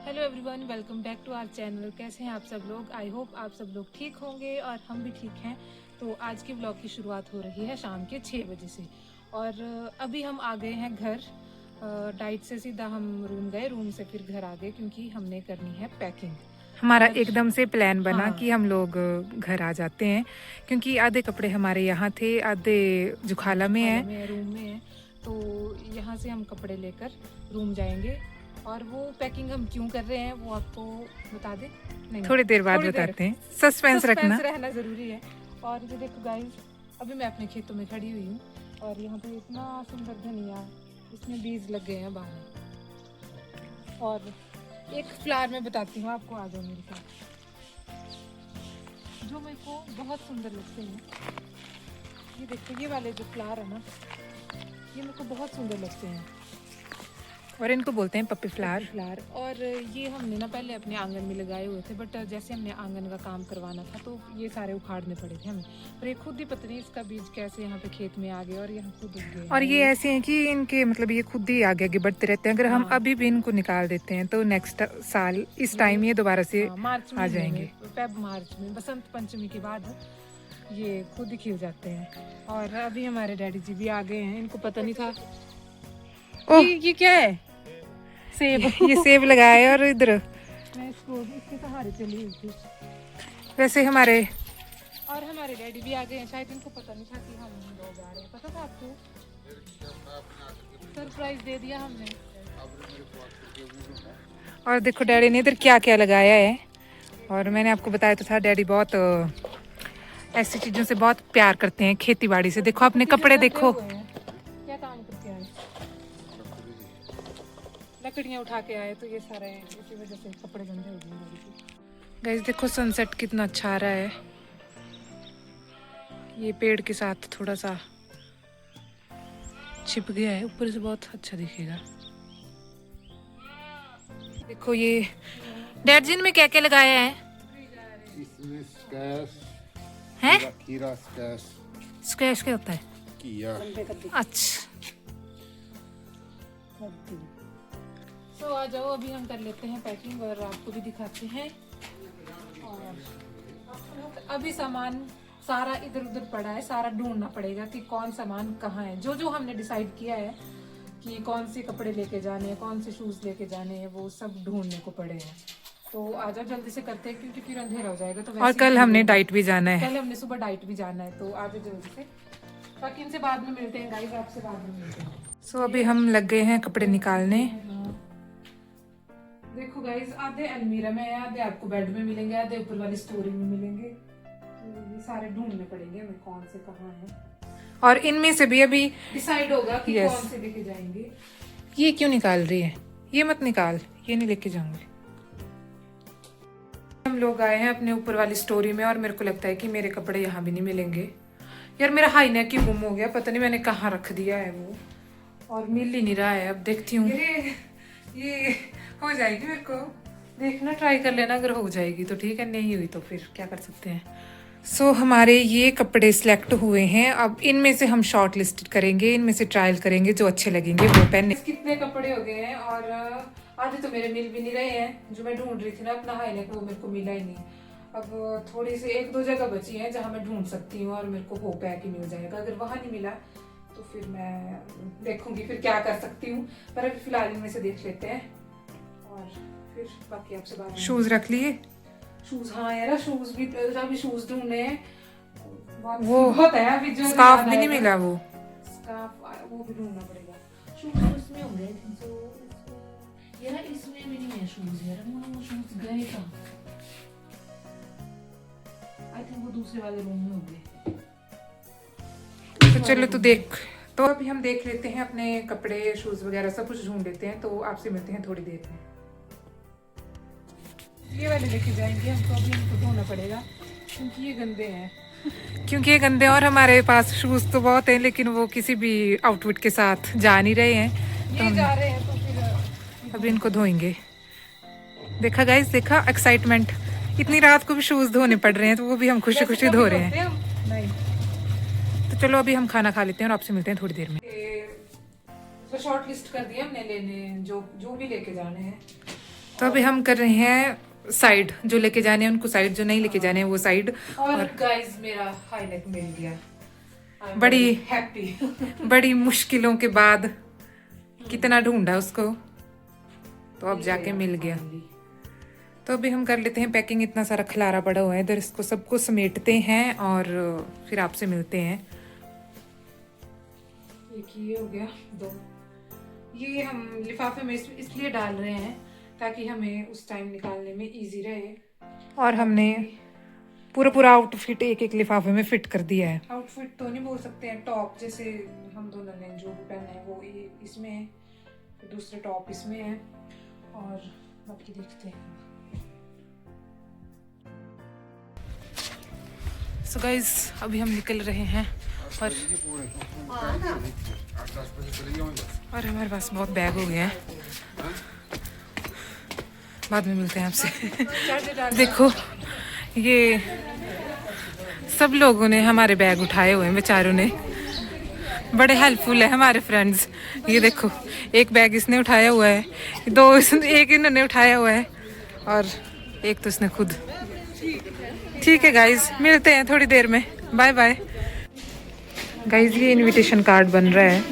Hello everyone, welcome back to our channel. कैसे हैं आप सब लोग? आई होप आप सब लोग ठीक होंगे और हम भी ठीक हैं। तो आज की ब्लॉग की शुरुआत हो रही है शाम के 6 बजे से और अभी हम आ गए हैं घर। डाइट से सीधा हम रूम गए, रूम से फिर घर आ गए क्योंकि हमने करनी है पैकिंग। हमारा और एकदम से प्लान बना हाँ, कि हम लोग घर आ जाते हैं क्योंकि आधे कपड़े हमारे यहाँ थे, आधे जुखाला में खाला है। में रूम में है, तो यहाँ से हम कपड़े लेकर रूम जाएंगे। और वो पैकिंग हम क्यों कर रहे हैं वो आपको बता दें? नहीं, थोड़ी देर बाद थोड़ी देर बताते हैं, सस्पेंस रखना। रहना ज़रूरी है। और ये देखो गाइस, अभी मैं अपने खेतों में खड़ी हुई हूँ और यहाँ पे इतना सुंदर धनिया, इसमें बीज लग गए हैं बाहर। और एक फ्लावर मैं बताती हूँ आपको, आ जाओ मेरे साथ, जो मेरे को बहुत सुंदर लगते हैं। ये देखो, ये वाले जो फ्लावर है ना, ये मेरे को बहुत सुंदर लगते हैं। और इनको बोलते हैं पप्पी फ्लावर। फ्लावर। और ये हमने ना पहले अपने आंगन में लगाए हुए थे, बट जैसे हमने आंगन का काम करवाना था तो ये सारे उखाड़ने पड़े थे हमें। और ये खुद ही पता नहीं इसका बीज कैसे यहाँ पे खेत में आ गया और यहाँ खुद उग गए। और ये ऐसे हैं कि इनके मतलब ये खुद ही आगे आगे बढ़ते रहते हैं। अगर हम हाँ। अभी भी इनको निकाल देते हैं तो नेक्स्ट साल इस टाइम ये दोबारा से मार्च आ जाएंगे। मार्च में बसंत पंचमी के बाद ये खुद ही खिल जाते हैं। और अभी हमारे डैडी जी भी आ गए हैं, इनको पता नहीं था। ये क्या है? सेब। ये सेब लगाया है और इधर मैं इसको इसके सहारे चली हुई थी। वैसे हमारे और हमारे डैडी भी आ गए हैं, शायद इनको पता नहीं था कि हम लोग आ रहे हैं। पता था आपको? सरप्राइज दे दिया हमने। और देखो डैडी ने इधर क्या क्या लगाया है। और मैंने आपको बताया तो था, डैडी बहुत ऐसी चीजों से बहुत प्यार करते हैं, खेती बाड़ी से। देखो अपने कपड़े देखो, क्या काम करके आए? लकड़ियाँ उठा के आए, तो ये सारे इसी वजह से कपड़े गंदे हो गए। गाइस देखो सनसेट कितना अच्छा आ रहा है। ये पेड़ के साथ थोड़ा सा छिप गया है, ऊपर से बहुत अच्छा दिखेगा। देखो ये डैड जी में क्या क्या लगाया है? इसमें स्क्वैश हैं? खीरा स्क्वैश स्क्वैश क्या होता है? किया। अच्छा, तो आ जाओ, अभी हम कर लेते हैं पैकिंग और आपको भी दिखाते हैं। और अभी सामान सारा इधर उधर पड़ा है, सारा ढूंढना पड़ेगा कि कौन सामान कहाँ है। जो जो हमने डिसाइड किया है कि कौन से कपड़े लेके जाने हैं, कौन से शूज लेके जाने हैं, वो सब ढूंढने को पड़े हैं। तो आ जाओ जल्दी से करते हैं क्योंकि फिर अंधेरा हो जाएगा। तो और कल हमने डाइट भी जाना है। कल हमने सुबह डाइट भी जाना है, तो आ जाओ जल्दी से। बाकी इनसे बाद में मिलते हैं गाइस, आपसे बाद में मिलते हैं। सो अभी हम लग गए हैं कपड़े निकालने। देखो गाइस, आधे अलमीरा में है, आधे आपको बेड में मिलेंगे, आधे ऊपर वाली स्टोरी में मिलेंगे। तो ये सारे ढूंढने पड़ेंगे हमें कौन से कहाँ है। और इनमें से भी अभी डिसाइड होगा कि Yes. कौन से लेके जाएंगे। ये क्यों निकाल रही है? ये मत निकाल, ये नहीं लेके जाऊंगी। हम लोग आए हैं अपने ऊपर वाली स्टोरी में और मेरे को लगता है कि मेरे कपड़े यहाँ भी नहीं मिलेंगे। यार मेरा हाई नेक ही गुम हो गया, पता नहीं मैंने कहाँ रख दिया है वो, और मिल ही नहीं रहा है। अब देखती हूँ। ये हो जाएगी, मेरे को देखना, ट्राई कर लेना। अगर हो जाएगी तो ठीक है, नहीं हुई तो फिर क्या कर सकते हैं। सो हमारे ये कपड़े सिलेक्ट हुए हैं। अब इनमें से हम शॉर्ट लिस्ट करेंगे, इनमें से ट्रायल करेंगे, जो अच्छे लगेंगे वो पहनने। कितने कपड़े हो गए हैं और आधे तो मेरे मिल भी नहीं रहे हैं। जो मैं ढूंढ रही थी ना अपना हाई नेक, वो मेरे को मिला ही नहीं। अब थोड़ी सी एक दो जगह बची है जहाँ मैं ढूंढ सकती हूँ और मेरे को होप है कि मिल जाएगा। अगर वहां नहीं मिला तो फिर मैं देखूंगी फिर क्या कर सकती हूँ। पर अभी फिलहाल इनमें से देख लेते हैं और फिर बाकी आपसे बात। शूज रख लिए? शूज, हाँ यार, शूज भी अभी शूज ढूंढने हैं। वो बहुत है अभी, जो स्कार्फ भी नहीं मिला। वो स्कार्फ वो भी ढूंढना पड़ेगा। शूज इसमें होंगे, यार इसमें भी नहीं है शूज। यार वो शूज गए कहाँ? आई थिंक वो दूसरे वाले रूम में होंगे। तो चलो तो देख, तो अभी हम देख लेते हैं अपने कपड़े, शूज वगैरह सब कुछ ढूंढ लेते हैं। तो आपसे मिलते हैं थोड़ी देर में। ये वाले लेके जाएंगे हमको, अभी हमको ढूंढना पड़ेगा क्योंकि ये गंदे हैं। क्योंकि ये गंदे, और हमारे पास शूज तो बहुत हैं लेकिन वो किसी भी आउटफिट के साथ जा नहीं रहे हैं। तो ये हम जा रहे हैं तो फिर अभी इनको धोएंगे। देखा गाइस, देखा एक्साइटमेंट। इतनी रात को भी शूज धोने पड़ रहे हैं, तो वो भी हम खुशी खुशी धो रहे हैं। नहीं, तो चलो अभी हम खाना खा लेते हैं और आपसे मिलते हैं थोड़ी देर में। तो शॉर्ट लिस्ट कर दिया हमने लेने जो जो भी लेके जाने हैं। तो अभी हम कर रहे हैं साइड, जो लेके जाने हैं उनको साइड, जो नहीं लेके जाने हैं वो साइड। और गाइस मेरा हाई नेक मिल गया, बड़ी हैप्पी। बड़ी मुश्किलों के बाद कितना ढूंढा उसको, तो अब जाके मिल गया। तो अभी हम कर लेते हैं पैकिंग, इतना सारा खलारा पड़ा हुआ है इधर, इसको सबको समेटते हैं और फिर आपसे मिलते हैं। एक ये हो गया, 2 ये हम लिफाफे में इसलिए डाल रहे हैं ताकि हमें उस टाइम निकालने में इजी रहे। और हमने पूरा आउटफिट एक लिफाफे में फिट कर दिया है। आउटफिट तो नहीं बोल सकते हैं, टॉप जैसे हम दोनों ने जो भी पहना है वो ये इसमें है, दूसरे टॉप इसमें है और बाकी देखते हैं। सो गाइस अभी हम निकल रहे हैं और हमारे पास बहुत बैग हो गए हैं, बाद में मिलते हैं आपसे। देखो ये सब लोगों ने हमारे बैग उठाए हुए हैं, बेचारों ने, बड़े हेल्पफुल है हमारे फ्रेंड्स। ये देखो एक बैग इसने उठाया हुआ है, 2 एक इन्होंने उठाया हुआ है और एक तो इसने खुद। ठीक है गाइज, मिलते हैं थोड़ी देर में, बाय बाय। गाइज ये इनविटेशन कार्ड बन रहा है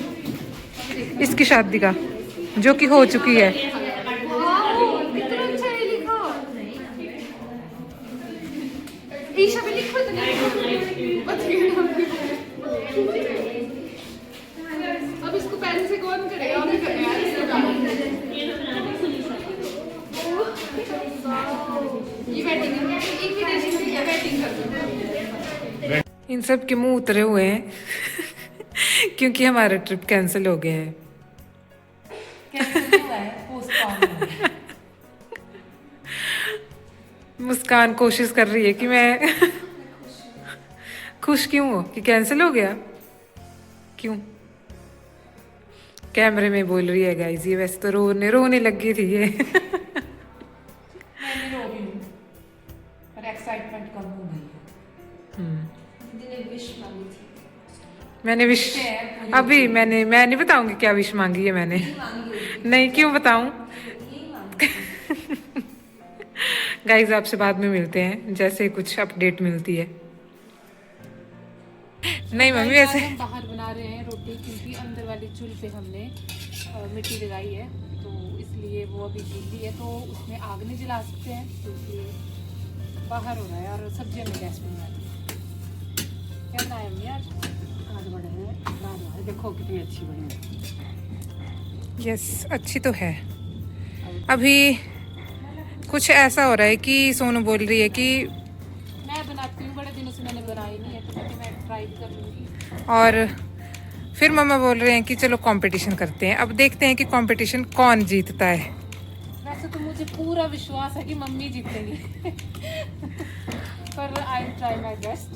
इसकी शादी का, जो कि हो चुकी है। अब इसको पहले से कौन करेगा? और भी करेगा ये बैटिंग इनविटेशन की बैटिंग कर। इन सब के मुंह उतरे हुए हैं क्योंकि हमारा ट्रिप कैंसिल हो गया है। मुस्कान कोशिश कर रही है कि मैं खुश क्यों हो कि कैंसिल हो गया, क्यों? कैमरे में बोल रही है गाइस, ये वैसे तो रोने लगी थी ये। मैं रो रही हूँ पर एक्साइटमेंट कम हो गई है। विश मांगी थी मैंने विश, अभी मैं नहीं बताऊंगी क्या विश मांगी है मैंने। नहीं, क्यों बताऊं? गाइस आपसे बाद में मिलते हैं जैसे कुछ अपडेट मिलती है। नहीं मम्मी वैसे हम बाहर बना रहे हैं रोटी, क्योंकि अंदर वाली चूल्हे पे हमने मिट्टी लगाई है, तो इसलिए वो अभी गीली है, तो उसमें आग नहीं जला सकते हैं, तो इसलिए बाहर हो रहा है। और सब्जियां में गैस में बनाती क्या बनाया हमने आज? आज बड़े हैं दाल, देखो कितनी अच्छी बनी है। यस अच्छी तो है। अभी कुछ ऐसा हो रहा है कि सोनू बोल रही है कि मैं बनाती हूँ, बड़े दिनों से मैंने बनाई नहीं है, तो मैं ट्राई कर लूँगी। और फिर मम्मा बोल रहे हैं कि चलो कंपटीशन करते हैं। अब देखते हैं कि कंपटीशन कौन जीतता है। वैसे तो मुझे पूरा विश्वास है कि मम्मी जीतेंगी पर आई ट्राई माय बेस्ट।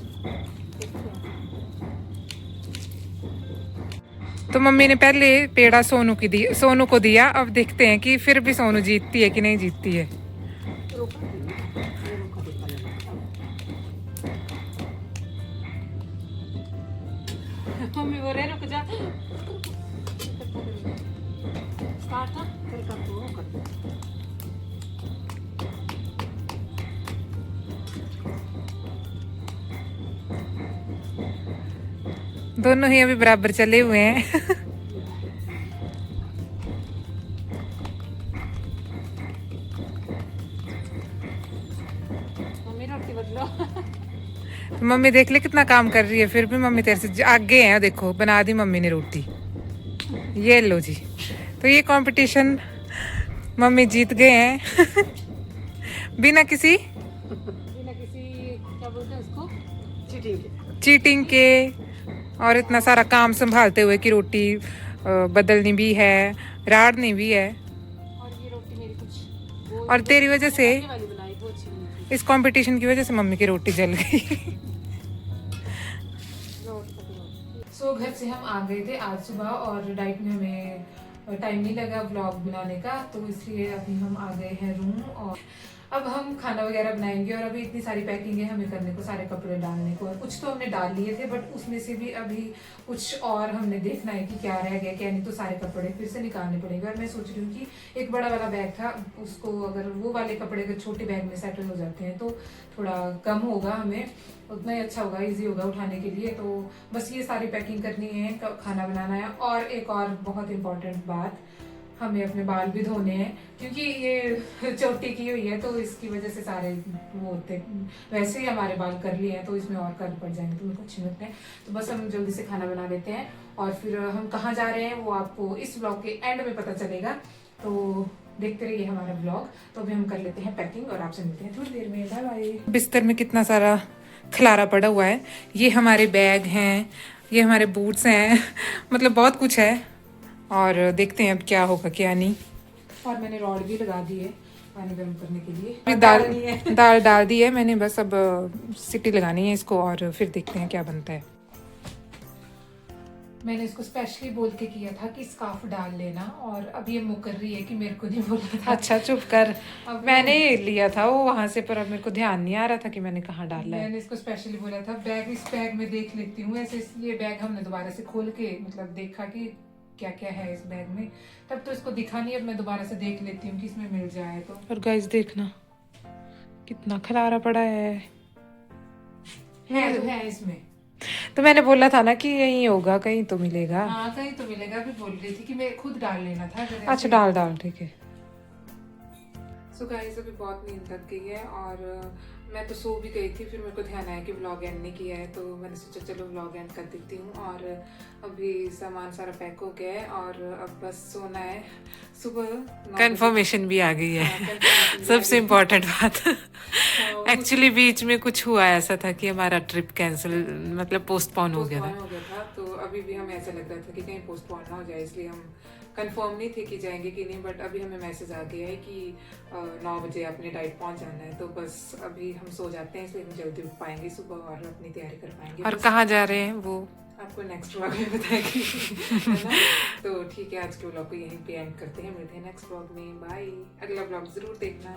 तो मम्मी ने पहले पेड़ा सोनू को दिया, अब देखते हैं कि फिर भी सोनू जीतती है कि नहीं जीतती है। मम्मी बोल रहे रुक जा, स्टार्ट ना फिर कर दो दोनों ही अभी बराबर चले हुए हैं। मम्मी रोटी बदलो। तो मम्मी देख ले कितना काम कर रही है, फिर भी मम्मी तेरे से आगे है। देखो बना दी मम्मी ने रोटी, ये लो जी। तो ये कंपटीशन मम्मी जीत गए हैं बिना किसी क्या बोलते हैं उसको, चीटिंग के, और इतना सारा काम संभालते हुए कि रोटी बदलनी भी है, राड़नी भी है। और ये रोटी मेरी कुछ और तेरी वजह से, वाली बनाई वो अच्छी नहीं थी। इस कंपटीशन की वजह से मम्मी की रोटी जल गई। सो घर से हम आ गए थे आज सुबह, और डाइट में हमें टाइम नहीं लगा व्लॉग बनाने का, तो इसलिए अभी हम आ गए हैं रूम। और अब हम खाना वगैरह बनाएंगे और अभी इतनी सारी पैकिंग है हमें करने को, सारे कपड़े डालने को, और कुछ तो हमने डाल लिए थे बट उसमें से भी अभी कुछ और हमने देखना है कि क्या रह गया क्या नहीं, तो सारे कपड़े फिर से निकालने पड़ेंगे। और मैं सोच रही हूँ कि एक बड़ा वाला बैग था, उसको अगर वो वाले कपड़े अगर छोटे बैग में सेटल हो जाते हैं तो थोड़ा कम होगा, हमें उतना ही अच्छा होगा, इजी होगा उठाने के लिए। तो बस ये सारी पैकिंग करनी है, खाना बनाना है। और एक और बहुत इंपॉर्टेंट बात, हमें अपने बाल भी धोने हैं क्योंकि ये चोटी की हुई है तो इसकी वजह से सारे वो होते, वैसे ही हमारे बाल कर लिए हैं तो इसमें और कर्ल पड़ जाएंगे तो उनको अच्छे लगते हैं। तो बस हम जल्दी से खाना बना लेते हैं और फिर हम कहाँ जा रहे हैं वो आपको इस ब्लॉग के एंड में पता चलेगा, तो देखते रहिए हमारा ब्लॉग। तो अभी हम कर लेते हैं पैकिंग और आपसे मिलते हैं थोड़ी देर में। Bye bye. बिस्तर में कितना सारा खलारा पड़ा हुआ है, ये हमारे बैग हैं, ये हमारे बूट्स हैं मतलब बहुत कुछ है, और देखते हैं अब क्या होगा क्या नहीं। और मैंने रॉड भी लगा दी है पानी गर्म करने के लिए, दाल डाल दी है मैंने, बस अब सीटी लगानी है इसको और फिर देखते हैं क्या बनता है। मैंने इसको स्पेशली बोल के किया था कि स्कार्फ डाल लेना, और अब ये मुकर रही है कि मेरे को नहीं बोला था। अच्छा चुप कर, अब मैंने लिया था वो वहां से, पर अब मेरे को ध्यान नहीं आ रहा था कि मैंने कहाँ डाला है। मैंने इसको स्पेशली बोला था बैग, इस बैग में देख लेती हूँ ऐसे, ये बैग हमने दोबारा से खोल के मतलब देखा कि क्या क्या है इस बैग में, तब तो इसको दिखा नहीं, अब मैं दोबारा से देख लेती हूँ कि इसमें मिल जाए तो। और गाइस देखना कितना खलारा पड़ा है तो है इसमें, तो मैंने बोला था ना कि यही होगा, कहीं तो मिलेगा। हाँ कहीं तो मिलेगा, भी बोल रही थी कि मैं खुद डाल लेना था। अच्छा डाल ठीक है। सो गाइस अभी बहुत नींद लग गई है और मैं तो सो भी गई थी, फिर मेरे को ध्यान आया कि व्लॉग एंड नहीं किया है तो मैंने सोचा चलो व्लॉग एंड कर देती हूँ। और अभी सामान सारा पैक हो गया है और अब बस सोना है। सुबह कंफर्मेशन भी आ गई है सबसे इम्पोर्टेंट बात। एक्चुअली बीच में कुछ हुआ ऐसा था कि हमारा ट्रिप कैंसिल मतलब पोस्टपोन हो गया था, तो अभी भी हमें ऐसा लग रहा था कि कहीं पोस्टपोन ना हो जाए, इसलिए हम कंफर्म नहीं थे कि जाएंगे कि नहीं। बट अभी हमें मैसेज आ गया है कि 9 बजे अपने डाइट पहुंच जाना है, तो बस अभी हम सो जाते हैं, इसलिए हम जल्दी उठ पाएंगे सुबह और अपनी तैयारी कर पाएंगे। और कहाँ जा रहे हैं वो आपको नेक्स्ट व्लॉग में बताएंगे है ना। तो ठीक है, आज के व्लॉग को यहीं पे एंड करते हैं, मिलते हैं नेक्स्ट व्लॉग में। बाय, अगला व्लॉग जरूर देखना।